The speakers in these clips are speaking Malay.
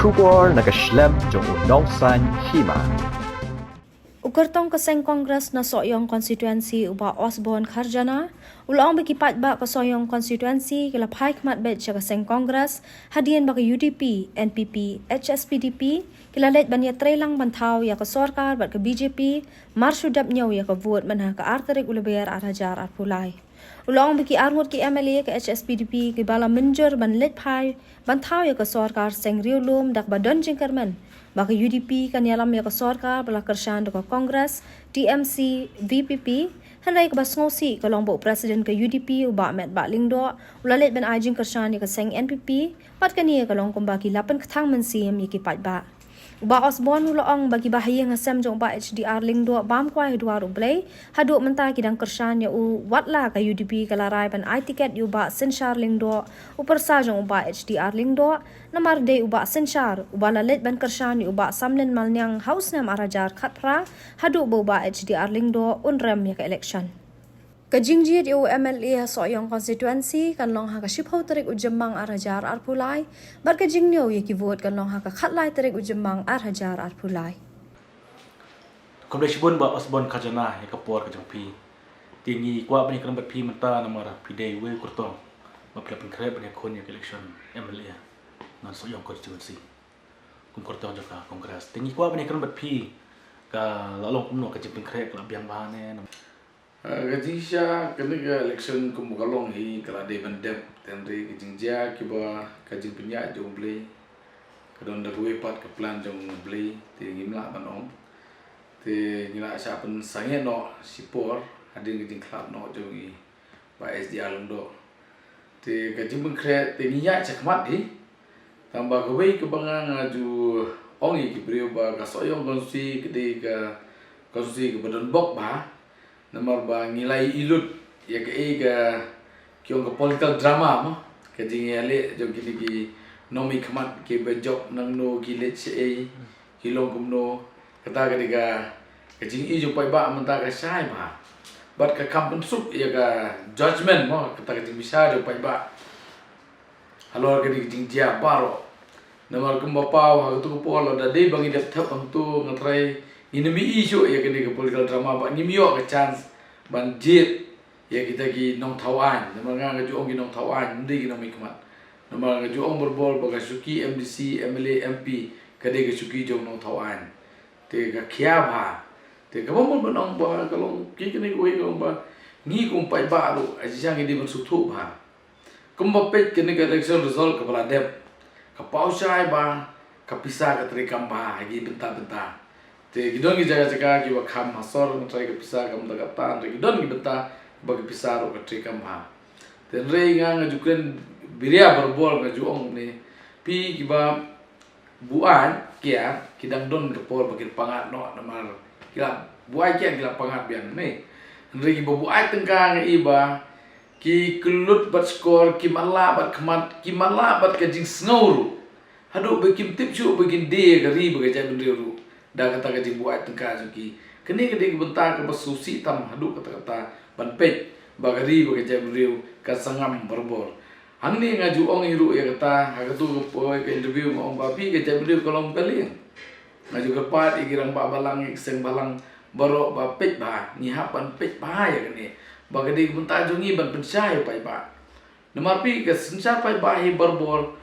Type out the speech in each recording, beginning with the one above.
Shubor nakaslem jong udongsan hima. Ukartong kaseng Kongres na soyong konstituensi uba Osborne Kharjana, ulaong bikipat ba kasoyong konstituensi kila paikmat bet siya kaseng Kongres, hadian ba ka UDP, NPP, HSPDP, kila let banya trelang bantaw ya ka sorkar bat ka BJP, marsudap nyaw ya ka vote manha ka arterik ulabayar arhajar arpulay. Ulaong biki arngot ki MLA ka HSPDP ki bala menjur ban let pai, bantaw ya ka sorkar seng riulum dak ba donjing kerman, baka UDP kanyalam ya ka sorkar bala kersyan ka Kongres, TMC, VPP, hanay ka basngosi kalong bo Presiden ka UDP uba met ba lingdo, ulalit ban ajing kersyan ya ka seng NPP, pat kaniya kalong kumbaki lapan katang mensiyam ya ki pat ba. Uba Osborne ulaong bagi bahaya ngasem jong ba HDR lingdo bam kwai dua rublay, haduk mentah kidang kersyan ya u watla ka UDP kalaray ban ay tiket yu ba sensyar lingdo, upersa jong uba HDR lingdo, namar day uba sensyar, uba lalit ban kersyan yu uba samlen malnyang haus nam arajar katpra, haduk bo uba HDR lingdo unrem ya ka election. Kajingjit yu MLA soyong konstituensi kan long ha ka shipho tarik ujemang arhajar arpulay, bar kajingnyo ya ki vote kan long ha ka khatlay tarik ujemang arhajar arpulay. Kompleks bun ba Osborne Kharjana ya kapor ka jangpi. Tingi kwa bani kan bat pi menta namara pidai we kurtong. Ba pla pengkret bani kon ya election MLA nan soyong konstituensi. Kun kurtong jaka kongres. Tingi kwa bani kan bat pi ka lalong kumno ka jing pengkret ka biang bahane. Gaji siya kena ke election kumukalong hi kala de bandep tenri kajing dia kiba kajing penyak jong beli kadon dak we pat ke plan jong beli ti ngimla banong ti ngila siya pen sange no sipor hadin kajing club no jong i ba SDR londo ti kajing bengkret ti niya cakmat hi tambah ke we ke bangang aju ongi ki brio ba kasoyong konstitusi kedi ka konstitusi ke badan bok ba nomor ba ngilai ilut ya ke kiong ke political drama mo ke jingale jong kini ki nomi khamat ke bejok nang no gilet se hilong kumno kata ketika ke jing i jo pai ba menta ka sai ba bat ka kampun sup ya ka judgment mo kata ke jing bisa jo pai ba halor ke jing dia baro nomor kumba pau ha tu ko lo da de bangi dep thap ang tu ngatrai inami isu ya kini ke political drama ba nimio ke chance banjit ya kita ki nong tawan nama nga juong ki nong tawan ndi ki nong mikmat nama nga juong berbol baga suki MDC MLA MP kade ke suki jong nong tawan te ka kya ba te ka mo banong ba kalong ki kini ko ko ba ni kung pai ba ru aji sang di ban suthu ba kumba pet kini ka election result ka bala dep ka pausai ba ka pisa ka trikam ba gi benta-benta te gidon gi jaga-jaga ki wakam hasor mentrai ke pisa kam daga tan re gidon gi benta bagi pisa ro ke trikam ha ten re nga ngajuken biria berbol nga juong ni pi ki ba buan kia kidang don ke por bagi pangat no namar kila buai kia kila pangat biang ne re gi buai tengkang iba ki kelut bat skor ki mala bat khamat ki mala bat ke jing sngoru hadu bekim tip chu begin de gari bagi jai bendiru dah kata kaji buat tengkar juki kini kedi bentar ke basusi tam hadu kata-kata banpet bagari bagaja beriu kasangam berbor hang ni ngaju ong iru ya kata hagatu poi ke interview ngong babi ke beriu kolom pelin ngaju kepat ikirang ba balang seng balang borok bapet ba ngihap banpet ba ya kini bagadi bentar jungi ban pensai pai ba nomor pi ke sensar pai ba hi berbor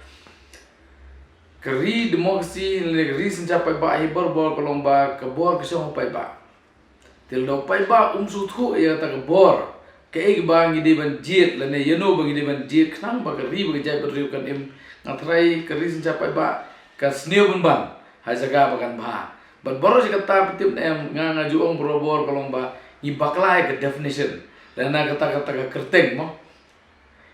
keri demokrasi negeri sencapai ba hibar bor kolomba kebor kesong pai ba til do pai ba suthu ya ta kebor ke ba ngi de ban jit lane yeno ba ngi de ban jit knang ba keri ba jai beriu kan im ngatrai keri sencapai ba ka sneu bun ban ha jaga ba kan ba ban boro ji kata pitip em nga juong borobor kolomba ngi baklai ke definition lana kata-kata ka kerteng mo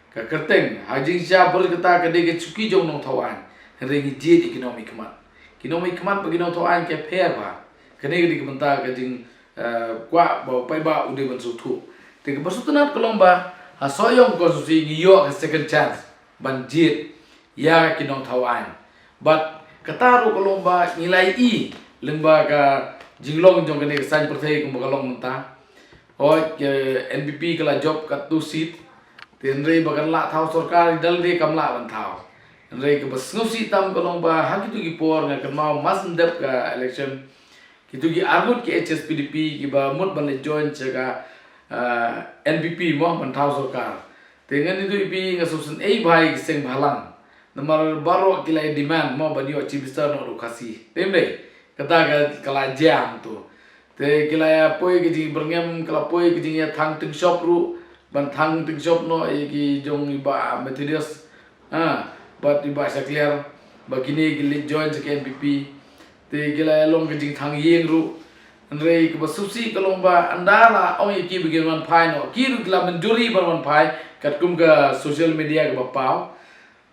ka kerteng hajing sya bor kata ka de ke chuki jong nong thawan rengi jid ekonomi kemat bagi nong toan ke pair ba kene di kebenta ke jing kwa ba pai ba ude ban suthu te ke basutunat kolomba ha soyong konstitusi ngiyo ke second chance ban jid ya kinong toan but kataru kolomba nilai i lengba ka jinglong jong kene san perthai kum kalong menta o ke NPP kala job kat tu seat tenre bagan la thau sarkar dal de kamla ban thau Andai ke basngusi tam kalong ba hak itu gi por nga kan mau mas ndep ka election kitu gi argut ki HSPDP ki ba mut ban le join chega NPP mo ban thau sarkar dengan itu ipi nga susun bai ki seng bhalang nomor baro ki lai demand mo ban yo chief minister no lokasi tembe kata ka kala jam tu te ki lai poi ki ji berngem kala poi ki ji ya thang ting shop ru ban thang ting shop no ki jong iba materials but iba sa clear bagini gilit join sa NPP te gila long ke jing thang yeng ru andre ke basusi kalong ba andala ong ki begin one pai no ki ru gila menjuri bar one pai kat kum ka social media ke bapau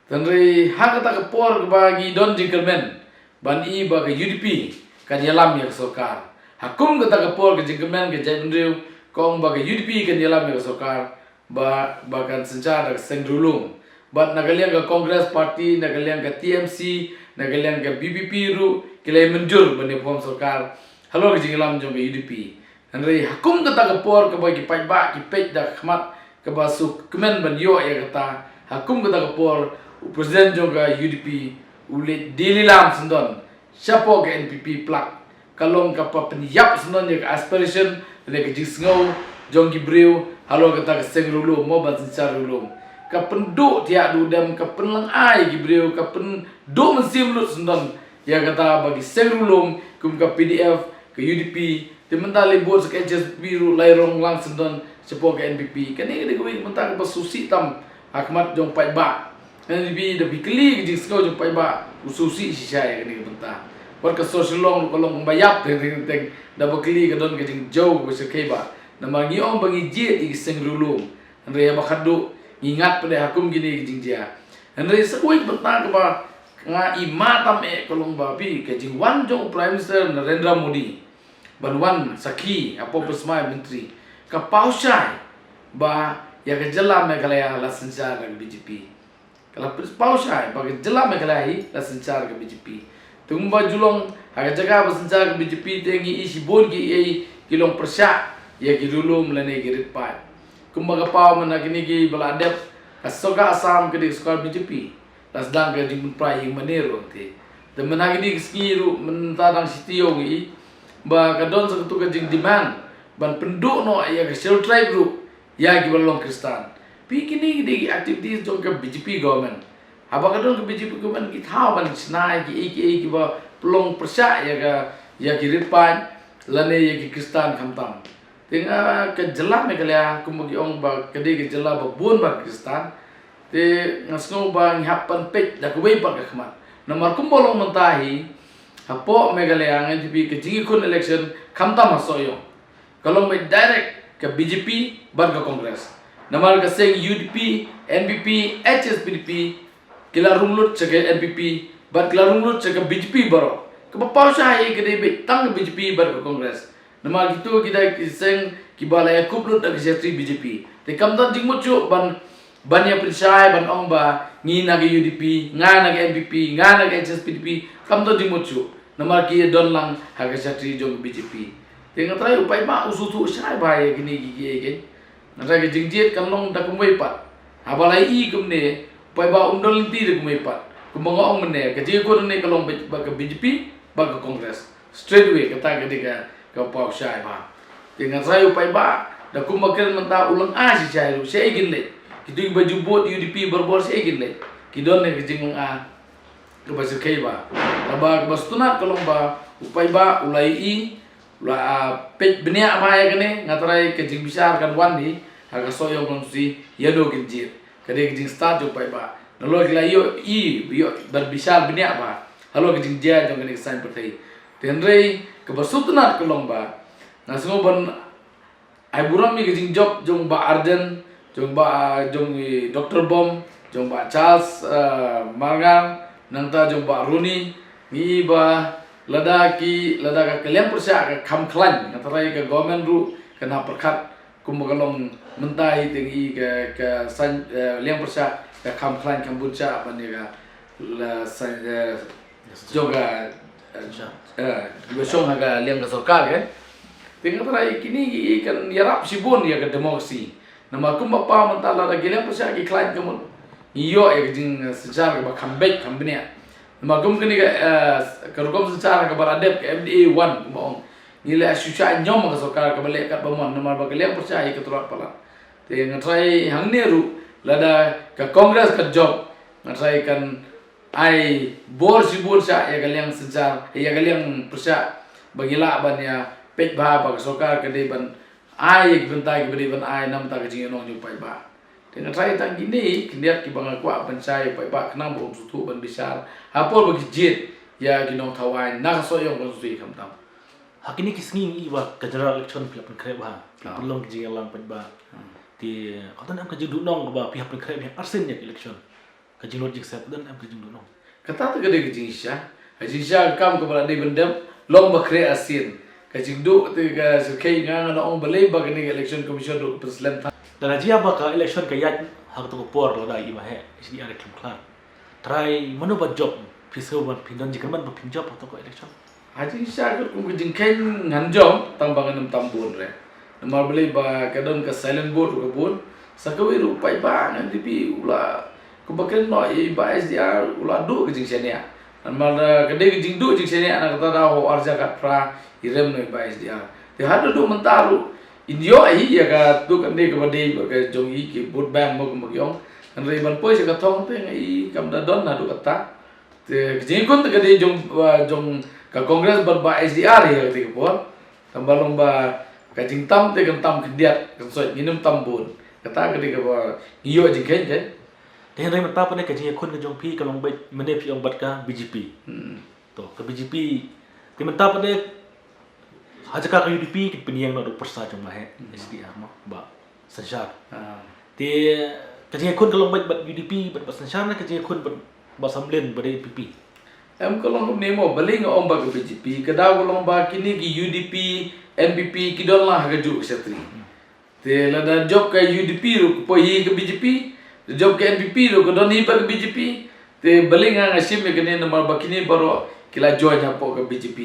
andre ha kata ke por ke bagi don jingkermen ban i ba ke UDP kan yalam ya sarkar hakum kata ke por ke jingkermen ke jendriu kong ba ke UDP kan yalam ya sarkar bahkan secara sendulung but nagaliang ka Congress Party, nagaliang ka TMC, nagaliang ka BBP ru, kilay menjur bani form sarkar. Halo ke jinglam jong UDP. Andai hakum kata ka por ka bagi pai ba ki pej da khmat ka basuk kemen ban yo ya kata hakum kata ka por presiden jong ka UDP ule dililam sendon. Siapa ke NPP plak kalong ka pa penyap sendon ya ka aspiration le ke jisngau jong gibriu halo kata ka sengrulu mo ban sencar ulum. Kapenduk tiak dudam kapenlang ai gibreu kapenduk mesim lut sendon ya kata bagi serulum kum ka PDF ke UDP temental libur ke biru lairong lang sendon sepo ke NPP kan ni deui mentak basusi tam hakmat jong pai ba NPP de bikli ke jingsko jong pai ba ususi sisai kan ni mentah war ke social long kolong bayap teng da bakli ke don ke jing jauh ke sekei ba nama ngiong bagi jet i sengrulum andre bakadu ingat pada hakum gini jingjia. Henry sekuik betang kepa nga ima tam kolong babi ke jing wan jong Prime Minister Narendra Modi. Ban wan saki apa pesmai menteri ke pausai ba ya ke jela Meghalaya la sencar ke BJP. Kalau pausai ba ke jela Meghalaya la sencar ke BJP. Tumba julong aga jaga ba sencar ke BJP tengi isi bon ki kilong persyak ya ki dulu melane girit pai. Kumbaga pa man kini gi baladep asoga asam ke di sekolah BJP lasdang ke di prai manero te de managi di skiru mentadang sitio gi ba kadon satu ke jing demand ban penduk no ya ke sel tribe ru ya gi balong Kristan pi kini di activities jong ke BJP government aba kadon ke BJP government ki thau ban snai ki ba pelong persya ya ki ripan lane ya ki Kristan khamtam Tengah ke jelah Meghalaya kumagi ong ba kede ke jelah ba bun ba Kristan te ngasno ba ngihapan pek da kuwei pa khmat namar kumbolong mentahi hapo Meghalaya ngai tibi ke jingi kun election khamta masoyo kalau me direct ke BJP bar ke Congress namar ke seng UDP NPP HSPDP kila rumlut ke NPP bar kila rumlut ke BJP baro ke bapau sahai ke debe tang BJP bar ke Congress nama gitu kita kiseng kibalaya kuplut ag setri BJP te kamtan jing mucu ban ya prisai ban ong ba ngi nagi UDP nga nagi NPP nga nagi HSPDP kamtan jing mucu nama ki don lang haga setri jong BJP te ngatrai upai ba usutu sai ba ya gini gigi ke ngatrai jing jet kan long da kumwei pat habalai I kumne upai ba undol linti de kumwei pat kumongo ong mene ke jing ko ne kalong ba ke BJP ba ke Congress straight away kata ketika kau pau syai ba dengan saya upai ba da kumaken menta ulang si syai ru saya igin le kitu baju bot UDP berbor saya igin le kidon ne kijing ke basu kai ba aba ke bastunat kolong ba upai ba ulai I ula pej benia ma ya kene ngatrai kijing besar kan wandi haga soyo konsi yado kinjir kade kijing start upai ba nalo gila yo berbesar benia ba halo kijing dia jong kene sign pertai tenrei kebersutunat kelong ba ngasngo ban ai buram mi kijing job jong ba Arden jong Dr. Bom jong ba Charles Margang nangta jong ba Runi ngi ba lada ka kalian persya ka kham khlan ngatarai ka government ru kana perkhat kumagalong mentai tengi ka san liang persya ka kham khlan Kamboja ban ka la joga besong haga liang ka sarkar kan tengah terai kini kan yarap sibun ya ke demokrasi nama kum bapa mentala lagi liang persya ki klain kamun iyo ya jing secara ke comeback company magum kini ke kerukom secara ke baradep ke FDA 1 bong nila susah nyom ke sokar ke balik kat bamon nomor bagaliang percaya ke turak pala te ngatrai hang neru lada ke kongres ke job ngatrai kan ai bor sibur sa ya kaliang sejar ya kaliang persa bagila ban ya pek ba ba sokar ke de ban ai bentai ke ban ai nam ta ke jing nong nyupai ba dengan saya tak gini kendiat ki bang aku ban sai pai ba kenang bom sutu ban besar apa bagi jit ya ginong tawai nak soyong ban sui kam tam Hakini kisngi iwa ke general election pihak penkrep ha. Pelong ke jing lang ba. Ti kata am ke jing dunong ba pihak penkrep yang arsen ya election. Ke jing lot jing set dan am ke jing dunong. kata tu gede ke jing sya kam ke balade bendam long ba kre asin ke jing du tu ke sukai ngang na ong balai ba ni election commission du presiden Dan aja ba ka election ke yat hak tu por lo dai iwa he. Isi ada kim klar. Try mano ba job piso ban pindon jing man ba pin job atau ko election. Haji sya ke kum jing ken nganjom tambangan nam tambun re nomor balai ba kadon ke silent board ke bun sakawi rupai ba ngan dipi ula kebakan no ba SDR ula du ke jing senia normal gede ke jing du jing senia na kata dah ho arja kat pra irem no ba SDR te hadu du mentaru indio ai ya ka tu kan de ke bade ba ke jong i ke boot bank mo ke yong kan re ban poi se ka thong te ngai kam da don na du kata te jing kun te gede jong ka kongres ba SDR ya te ke por tambalong ba ka jing tam te kan tam kendiat kan soi minum tambun kata gede ke ba iyo jing ken ke Dengan rai mata pada ke jing kun ke jong pi kalong bet mene pi ong bat ka BJP. To ke BJP ti mata pada haja ka UDP ki peniang no persa jong mahe SDR mo ba sanjar. Ti ke jing kun kalong bet UDP bat sanjar na ke jing kun ba samlen ba PP. Em kolong nemo baling om ba ke BJP kada kolong ba kini ki UDP NPP ki don lah ke juk setri te lada job ke UDP ru po hi ke BJP job ke NPP ru ke don hi ba ke BJP te baling ang asim ke ne nomor ba kini baro kila join hapo ke BJP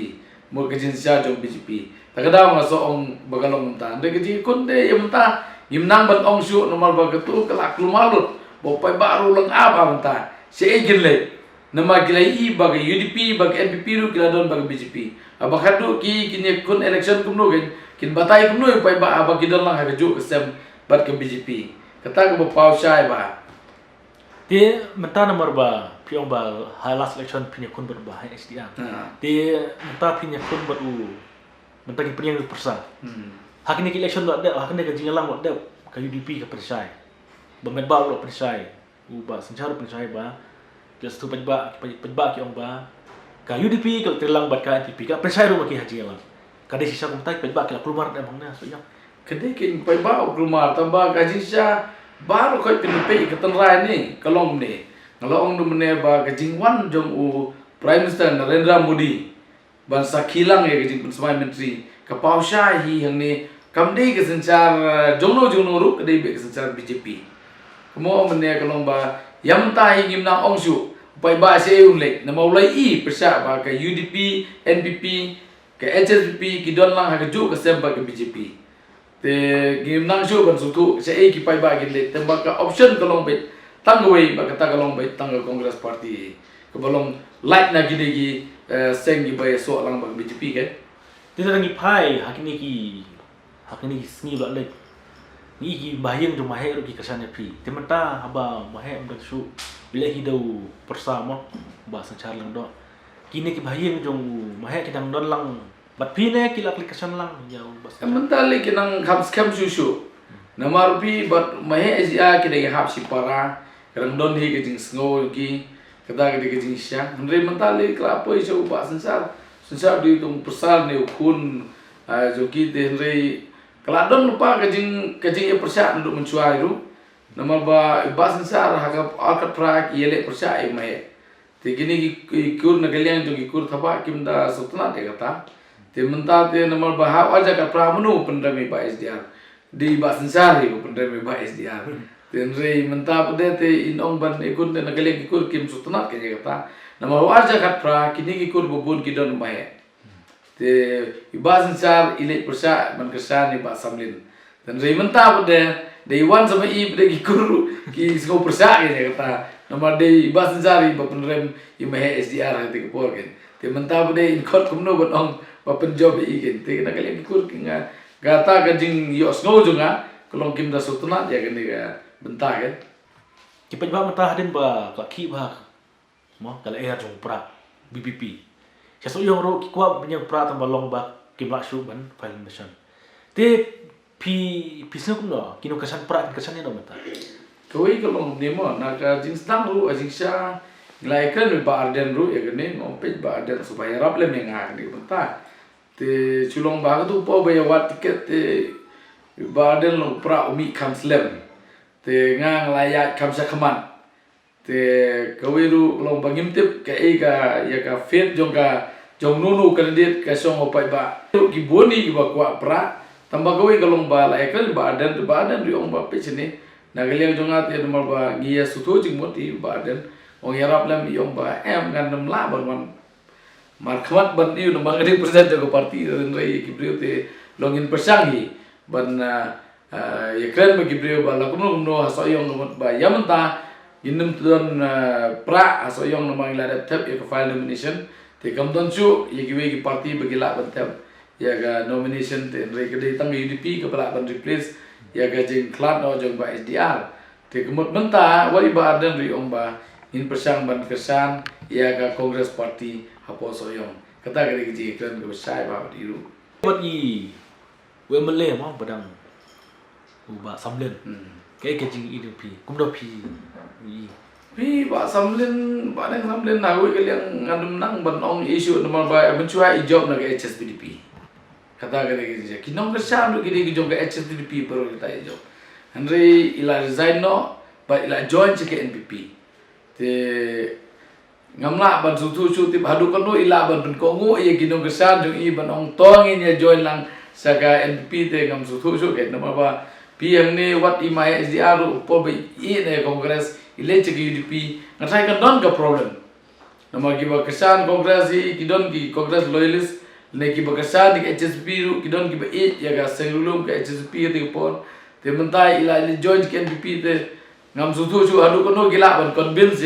mo ke jin sia jong BJP takada ma so ong bagalong ta de ke ji kun de yam ta yimnang ban ong su nomor ba ke tu kelak lumalut bo pai baru lang apa menta se egin le nama kila i bagi UDP bagi NPP ru kila don bagi BJP abak hadu ki kini kun election kumno kin batai kumno pai ba abak kidon lang ha ju kesem bat ke BJP kata ke bapau syai ba Ti menta nomor ba piong ba last election pinya kun ber ba SDR. Ti menta pinya kun ber menta ki peniang persa. Hak ni ki election do ada hak ni ke jing lang do ka UDP ka persai. Ba met ba lo persai. Ba sanjar persai ba just tu pajba ki ong ba ka UDP ka tilang bat ka NPP ka persai ro ki haji lang ka de sisa kum tai pajba ki keluar da mangna so yang kede kin pai ba rumah tambah gaji sya baru koi pinupe ke tenrai ni kalong ni kalau ong du mene ba gajing wan jong u Prime Minister Narendra Modi ban sakilang ya gajing pensmai menteri ka pau sya hi hang ni kamde ke sencar jongno ru kede be ke sencar BJP kemo mene kalong ba yam tai ngim na ong su pai ba se un le na mau lai i persa ba ka UDP NPP ke HSPP ki don lang ha ke ju ke sem ba ke BJP te ngim nang su ban su tu se e ki pai ba ki le tembak ka option kalong be tangwei ba kata kalong be tang Congress Party ke balong light na gide gi seng gi ba so lang ba BJP ke ti sa ngi pai hak ni ki sngi ba le ni ki bahayang jo mahe ro ki kasan pi ti menta haba mahe am dan su bila hidau persama ba sancar lang do kini ki bahayang jo mahe ki dang don lang bat pi ne ki application lang ya bas mentali kinang ham scam susu namar pi bat mahe asia ki de hap si para kadang don hi ke jing sngo ki kada ke jing sya mendri mentali klapo iso ba sansar di tung persal ne ukun jo ki de re Keladon lupa kajing persia untuk mencuai itu. Nama ba sansar hakap akat prak yele persia mai. Te gini ikur nagaliang tu ikur thapa kimda sutna de kata. Te menta te nama ba ha aja ka pra menu pendrami ba SDR. Di ba sansar itu pendrami ba SDR. Te re menta pede te inong ban ikur nagaliang ikur kim sutna ke kata. Nama aja ka pra kini ikur bubun kidon mai. Te iba sansar ilek persa man kesan iba samlin dan rei menta pada day 1 sampai i pada gikur ki sko persa ke kata nomor day bas jari ba penrem i meh SDR hati kepor kan te mentah pada in court kumno batong ba penjob i kan te na kali gikur ki nga gata ka jing yo snow junga kolong kim da sutuna ya kan ga bentah kan Kita ba mentah din ba kaki ba mo kala air jong pra BPP. Saya so yung ro ki kwa punya pra tambah long ba kim la shu ban file mission. Te pisno kumno kino kesan pra kesan ni no mentah. Kawai kalau nemo nak jing sedang ru jing sya ngelaikan ba arden ru ya gini ngompet ba arden supaya rap le menga ni bentah. Te culong ba tu po ba wat tiket te ba arden lo pra umi kam slem. Te ngang layak kam sa kaman. Te kawai ru long bangim tip ka e ka ya ka fet jong nunu kandidat ka song opai ba. Ki boni ki ba kwa pra tambah kawai kalau ba laikan ba arden ru ong ba pe sini. Nagaliang jongat ya nomor ba ngia sutu jing moti ba den ong yarap lam yong ba em kan nam la ban man markmat ban yu nomor ngadi persen jago parti den rei ki brio te longin persangi ban ya kren bagi brio ba la kuno haso yong nomor ba yamanta ginum tudon pra haso yong nomor ngila tap ya file nomination te kam don chu ya ki parti bagi la ban tap ya ga nomination te rei ke tang UDP ke pala ban replace ya gajing klat no jong ba SDR te kemut mentah wari ba arden ri ong ba in persang ban kesan ya ga kongres parti hapo soyong kata gari ji kren go sai ba diru Buat i we mele mo badang ba samlen. Kai ke jing UDP kumdo pi. pi ba samlen ba nang samlen na we kaliang ngandum nang ban ong issue nomor ba mencua ijob na ga HSBDP kata gari ji kinong kesan ru gidi jong ga HSBDP baru kita ijob Henry ila resign no ba ila join ke NPP te ngamla ban sutu tip hadu kono ila ban kongo ye ginong kesan jong i ban ong tong ya join lang saka NPP te ngam sutu ke nama ba pi yang ni wat i mai SDR po ba i ne kongres ile ke UDP ngatai kan don ka problem nama giba kesan kongres i kidon ki kongres loyalist ne ki bakasan di HSP ru kidon ki ba it ya ga senglum ke HSP te pon te mentai ila join ke NPP te ngam sutu hadu kono gila ban convince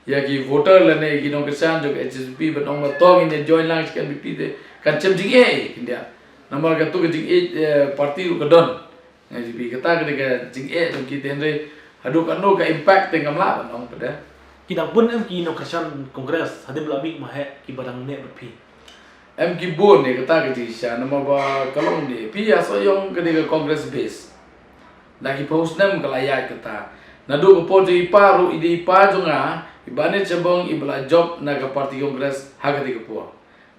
ya ki voter la ne ki nong kesan jo ke HSP ban ong matong in join lang ke NPP te kan chem jing e india nomor ka tu ke jing e parti ru kadon NPP kata ke jing e dong ki te re hadu kono ka impact te ngam la ban ong pada Kita pun em kino kesan kongres hadim lami mahe ki badang ne berpi. em ki bon ne kata ke sya nama ba kalong ni pi ya so yong ke de congress base lagi post nam kalaya kata nadu ko po de paru ide pa jonga ibane chabong ibla job na ka party congress ha ke po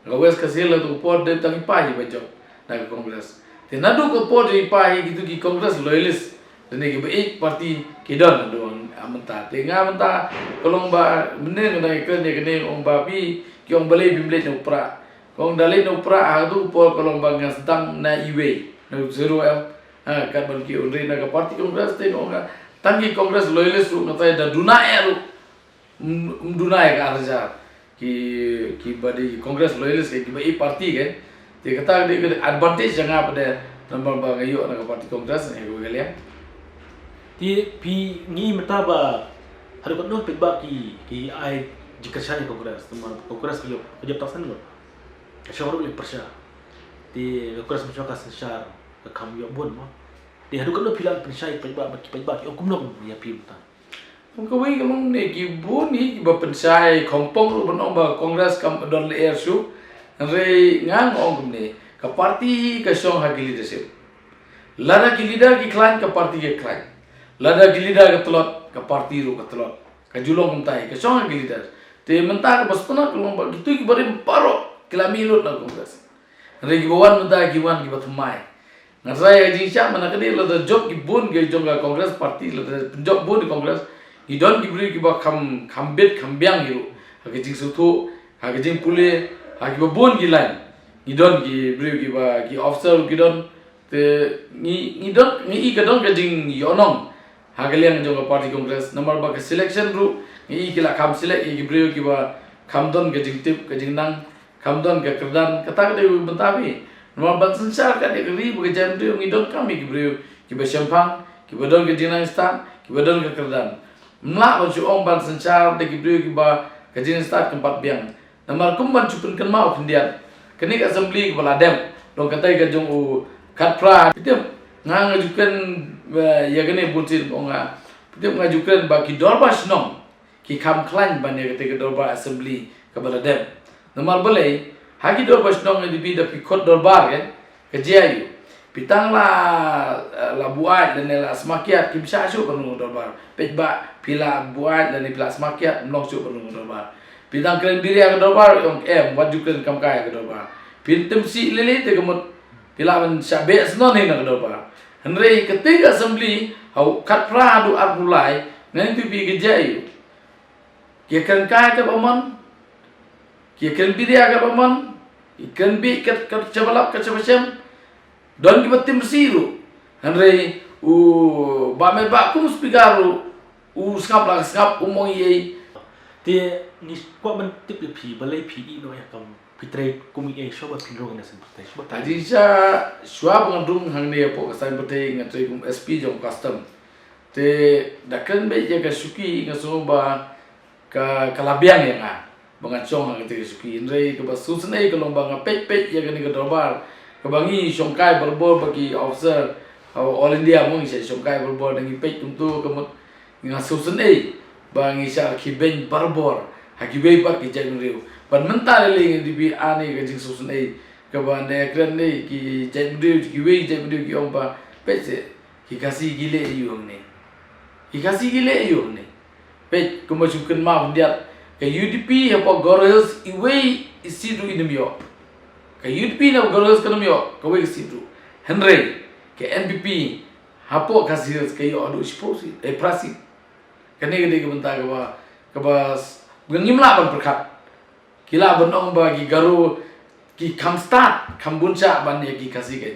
gawes ka sel tu po de tang pa hi ba job na ka congress te nadu ko po de pa hi gitu ki congress loyalist ne ki ba ek party kidon do amanta te nga amanta kalong ba mene na ke ne ong ba pi ki ong balai bimle no pra kong dalai no pra adu pol kolong bangas dang na iwe no zero kan ban ki unri na ka parti kongres te no nga tangi kongres loyalist ru ngatai da duna eru duna ka arja ki badi kongres loyalist ki ba i parti ke te kata de advantage janga pada nomor ba ngayo na ka parti kongres ne go galia Ti pi ngi metaba hadu kan no pebak ki ai jika saya kongres teman kongres ko job tasan go. Syarul le persya di kongres mencoba sesar ke kam yo bon mo di hadu kan no pilan pensai pebak ki kumno ya pi ta ko wi kalong ne ki boni ba pensai kompong ru ban ba kongres kam don le air su re ngang ong ne ka parti ka song ha leadership lada ki leader ki clan ka parti ke clan lada ki leader ka telot ka parti ru ka telot ka julong mentai ka song ha leader te mentah ka bastona kalong ba gitu ki bare paro kilamilut na kongres regi bawan menta kiwan ki bathmai ngasai ji sha mana kadi lo da job ki bun ge jonga kongres parti lo da job bun di kongres i don ki bri ki ba khambet khambyang hiru ha ki jing sutu ha ki jing pule ha ki bun ki line i don ki bri ki ba ki officer ki don te ni don ni i ka don ka jing yonong ha ki liang jonga parti kongres nomor ba ka selection ru ni ki la kham select i ki bri ki ba kham don ka jing tip ka jing nang kamdon ke kerdan kata ke bentabi nomor ban sensar kan de ri bu jam tu ngidon kami ki brio ki ba champang kibadon ke jinang start kibadon ke kerdan mla ban ong ban sanchar de gibriu kiba ke jinang start keempat biang namar kumban cupun kan mau kendian kenik assembly kepala dem dong katai ke jong u katpra pitem ngajukan ya gene buntin onga pitem ngajukan bagi dorba snong ki kam klan ban ya ketika dorba assembly kepala dem namar boleh hagi dorba snong di bi da pikot dorbar kan kejiayu pitang la buat dan la semakiat ki bisa asuk penuh dorbar pejba pila buat dan pila semakiat mlong suk penuh dorbar pitang keren diri ke dorbar yang wajukan kam kai ke dorbar pintem si lele te kemut pila man sabe snon ni ke dorbar henry ketika assembly hau kat pra adu arulai ngan tu bi kejiayu ki keren kai ke pamon ki keren diri ke pamon ikan bi kat cabalap kat macam don ki batim siru hanre ba me ba kum spigaru skap umong ye ti ni kwa ban tip pi balai pi i no ya kam pitre kumi e shoba pinro na sen pate shoba tadi sa shwa bangdung hangne po kasan pate ngatri kum SP jong custom te dakan be je ka suki ngaso ba ka kalabiang ya nga bangachong ang te suki andre ka basusnai ka lomba ngapet ya ka ni ka dorbar kebangi songkai berbor bagi officer all India mong isa songkai berbor dengan pej untuk kemut ngasusun bangi sa kiben berbor hakibe pat ki jeng riu ban mental le di bi ane ka jing susun ke ban ne kren ne ki jeng riu ki we jeng riu ki ompa pej se ki kasi gile yu ne ki kasi gile yu ne pej kumasukan ma dia ke UDP apa gorels iwe isidu inemyo ke UDP na gorels kanamyo ke we isidu Henry ke NPP hapo kasih ke yo adu sposi prasi kene gede ke bentar ke bas ngimla ban perkat kila benong bagi garu ki kam start kam bunca ban ye ki kasih ke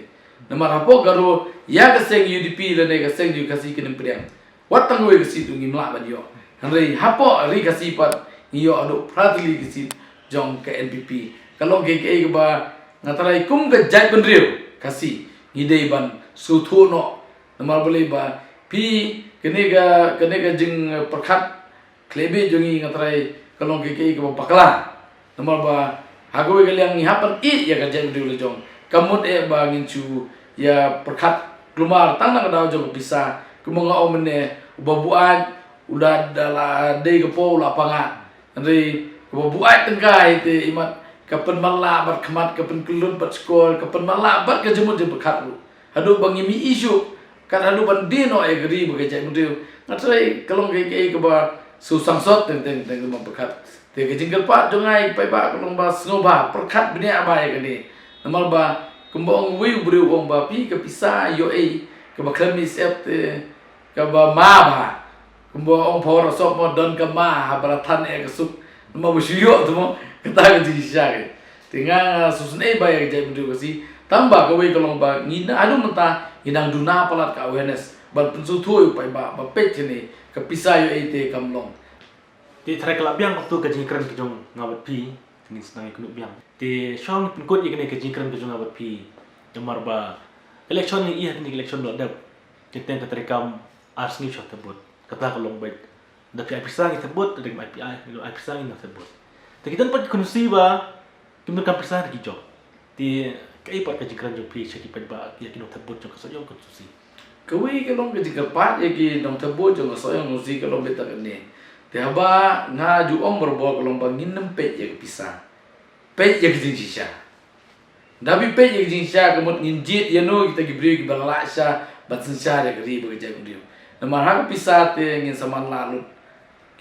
nomor hapo garu ya ke seng UDP le ne ke seng ju kasih ke nempriang watang we ke situ ngimla ban yo Henry hapo ri kasih pat iyo adu pratili ke sit jong ke NPP kalau ke ba ngatarai kum ke jai benriu kasih ngidei ban suthuno nomor boleh ba pi kene ga jing perkat klebe jongi ngatarai kalau ke bakla nomor ba hago ke liang ngihapan ya ka jai benriu le jong kamut ba ngincu ya perkat kelumar tang na daw jong bisa kumonga omene ubabuan udah dala dei ke po lapangan nanti buat tengkai te imat kapan malak bat kemat kapan kelut bat skor kapan malak bat kejemut je bekat lu hadu bangi mi isu kan hadu ban dino e geri bekerja mudiu ngatrai kalong ke ba susang sot teng bekat te ke jinggal pat jongai pai ba kalong ba snoba perkat bini abai kene namal ba kumbong wi bru wong ba pi ke pisa yo ke ba klemis ep te ke ba ma ba kumbong ong por sop mo don ke ma baratan e kesuk nama bersyuk tu mo kata ke jisya ke tinggal susun bayar jai mudiu kasi tambah ke we kalong ba ngina adu menta ngidang duna palat ka awareness ban pensu tu pai ba pet ni ke pisa yo te kamlong ti thrai kalabiang waktu ke jingkran ke jong ngawat pi ni senang ikut biang ti shong pinkut ikene ke jingkran ke jong ngawat pi jamar ba election ni iya ni election lo dap kita terekam arsni shot tebut kata kalong baik tapi pisang itu sebut dari IPI kalau pisang itu sebut tapi kita dapat kondisi ba kita kan pisang lagi job di kai pat kejikran job pi cek pat ba ya kino sebut jong kaso jong kondisi kewe kalong kejikran pat ya ki nong sebut jong kaso jong kondisi kalong beta kene tiaba ngaju om berbo kalong bangin nempe ya pisang pe ya kijisha tapi pe ya kijisha kemut nginjit ya no kita gibri balaksa batsensa ya gri bekerja dia namar hak pisah te ngin saman lalu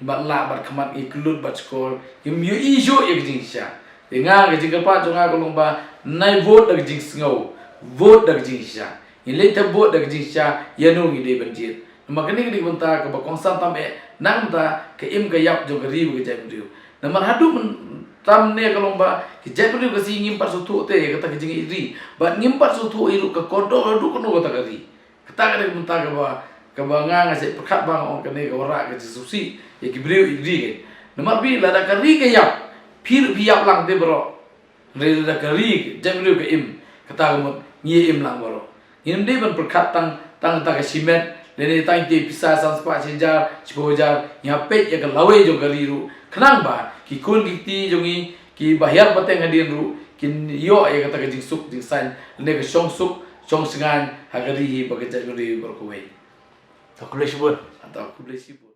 kibat la bat kemat iklut bat skor yum yu ijo ye jing sha denga ke jing pa jonga ko lomba nai vote dag jing sngau vote dag jing sha in leta vote dag jing sha yanu ngi de banjir makani ke benta ke ba konstan tam nang ta ke im ke yap jo gari bu ke jai bu namar hadu tam ne ko lomba ke jai bu ke si ngim par sutu te kata ke jing iri bat ngim par sutu iru ke kodo hadu kono kata gari kata ke benta ke ba kabanga ngasih perkat bang orang kene ke ora ke susi ya gibreu igri ke nomor bi lada kari ke yap pir yap lang te bro re lada kari jamreu ke im kata mo ngi im lang bro ngim de ban perkat tang ta ke simet Lene tang ke pisa san spa sejar cikojar nyapet ya lawe jo galiru kenang ba ki kun giti jongi ki bahar bateng adin ru kin yo ya kata jing suk jing san ne ke song suk song sengan hagari hi bagai jaguri berkuai Tak boleh sebut. atau aku boleh sibuk